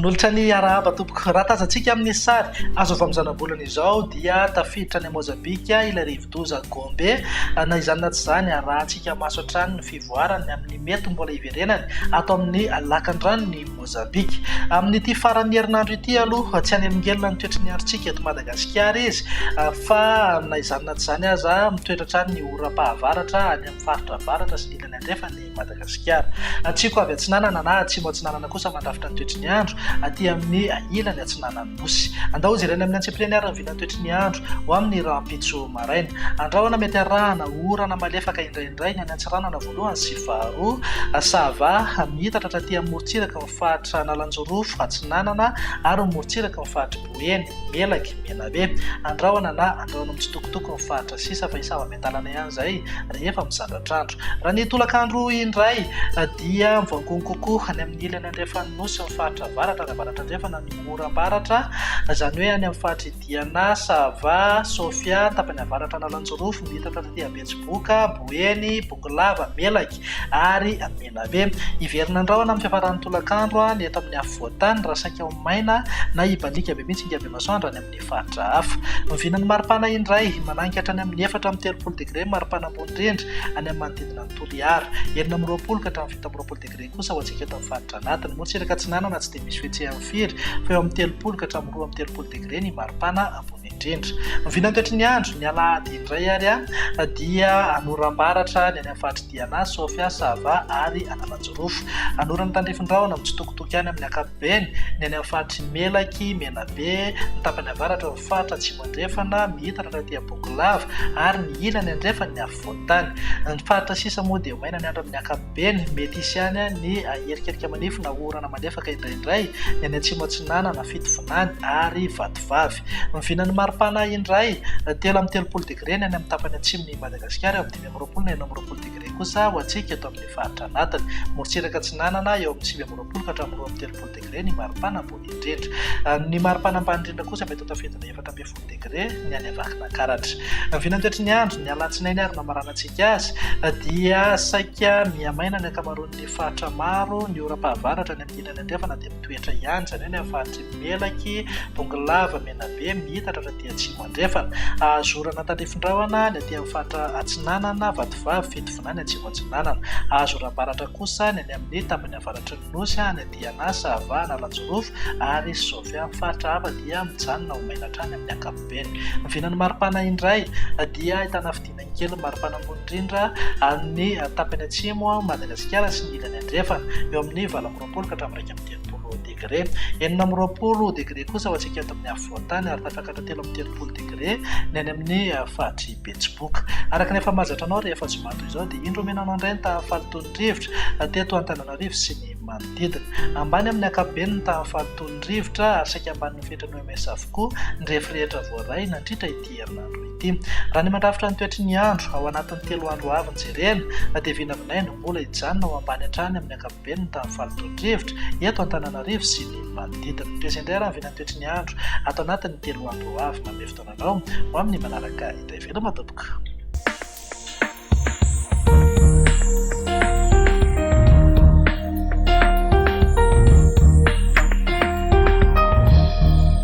Manolotra ny arahaba tompoko raha tazantsika amin'ny sary azo avy amin'ny zanabolana izao dia tafiditra any Mozambika ilay rivo-doza Gombe na izany na tsy izany arahantsika maso hatrany ny fivoarany amin'ny mety mbola hiverenany ato amin'ny lakan-drano ny Mozambika. Amin'ity faran'ny herinandro ity aloha tsy hanelingelina ny toetry ny androntsika eto Madagasikara izy fa na izany na tsy izany aza mitoetra hatrany ny oram-pahavaratra any amin'ny faritra avaratra sy ny ilany andrefa ny Madagasikara. Tsiko avy atsinanana na atsimo atsinanana kosa mandrafitra ny toetry ny andro aty amin'ny ilany atsinanany nosy. Andao jerena amin'ny antsepirenara ny vilan'ny toetry ny andro ho amin'ny rahampitso maraina. Andrahoana mety arahana orana malefaka indraindray ny any Antsiranana voalohany sy faharoa sava mihitatra hatraty amin'ny morontsiraka ny fahatra Nalanjorofo atsinanana ary morontsiraka ny fahatra Boeny Melaky Menabe. Andrahoana na andrahoana mitsitokotoko ny fahatra sisa fa isava mentalana ihany zay rehefa mizandratrandro. Raha ny tolakandro indray dia mivangony kokoa any amin'ny ilany andrefan'ny nosy ny fahatra avaratra ny avaratra andrefa na ny morambaratra izany hoe any amin'ny fahatra Diana Sava Sofia tapany avaratra Nalanjorofo mihitatra taty Betsiboka Boeny Bokolava Melaky ary Menabe. Iverina andrahoana amin'ny fiafaran'ny tolakandro ny eto amin'ny afovoantany raha saika ho maina na hibalika be mihitsy inga be masoandro any amin'ny faritra hafa. Mivinan'ny maripana indray manangy hatrany amin'ny 4-30 degré maripana ambony rindra any amin'ny manodidina ny Toliara 9-20 ka hatramin'ny 7-20 degré kosa ho antsika eto amin'ny faritra anatiny. Morontsiraka atsinanana tsy dia misy fihetsehany firy fa eo amin'ny 30 ka hatramin'ny 2-30 degré ny maripana ambony indrindra. Mivinan'ny toetry ny andro ny alahady indray ary dia anoram-baratra ny any amin'ny faritra Diana Sofia Sava ary Nalanjorofo. Anorany tandrifin-drahona mitsitokotoko any amin'ny ankapobeny ny any amin'ny faritra Melaky Menabe ny tapany avaratra ny faritra Atsimo andrefana mihitatra taty Bokolava ary ny ilany andrefana ny afovoantany. Ny faritra sisa moa dia maina ny andro amin'ny ankapobeny mety hisy any ny erikerika manify na orana malefaka indraindray ny any Atsimo atsinanana Fitovinany ary Vatovavy. Mivinan'ny maripana indray 3-30 degré ny any amin'ny tapany atsimo ny Madagasikara 5-20 na 9-20 degré kosa ho antsika eto amin'ny faritra anatiny. Morontsiraka atsinanana eo amin'ny 5-20 ka hatramin'ny 2-30 degré ny maripana ambony indrindra. Ny maripana ambany indrindra kosa mety tafiditra 4-20 degré ny any Avakinankaratra. Mivinan'ny toetry ny andro ny alatsinainy ary namaranantsika azy dia saika miamaina ny ankamaroan'ny faritra maro ny oram-pahavaratra ny amin'ny ilany andrefana dia mitoetra ihany izany hoe ny amin'ny faritra Melaky Bongolava Menabe mihitatra taty Atsimo andrefana. Azorana tandrifin-drahona ny aty amin'ny faritra Atsinanana Vatovavy Fitovinany Atsimo atsinanana. Azo oram-baratra kosa ny any amin'ny tapany avaratra ny nosy ny Diana Sava Nalanjorofo ary Sofia ny faritra hafa dia mijanona ho maina hatrany amin'ny ankapobeny. Mivinan'ny maripana indray dia ahitana fidinany kely maripana ambony indrindra ny tapany atsimo Madagasikara sy ny ilany andrefana eo amin'ny 20 ka hatramin'ny 30 degré. 9-20 degré kosa ho antsika eto amin'ny afovoantany ary tafakatra 3-30 degré ny any amin'ny fahatry Betsiboka. Araka ny efa mahazatra anao rehefa zomato izao dia indro omenanao indray ny tahan'ny falitony-drivotra teto Antananarivo sy ny manodidina. Ambany amin'ny ankapobeny ny tahan'ny falitony-rivotra ary saika ambany mifetrany OMS avokoa ny rehefa voaray nandritra ity herinandro ity. Raha ny mandrafitra ny toetry ny andro ao anatin'ny 3 andro avy ny jerena dia vinavinay no mbola hijanona ao ambany hatrany amin'ny ankapobeny ny tahan'ny falitony-rivotra eto Antananarivo sy ny manodidina. Ndresa indray raha vinan'ny toetry ny andro ato anatin'ny 3 andro avy manome fotoananao ho amin'ny manaraka indray veloma tompoko.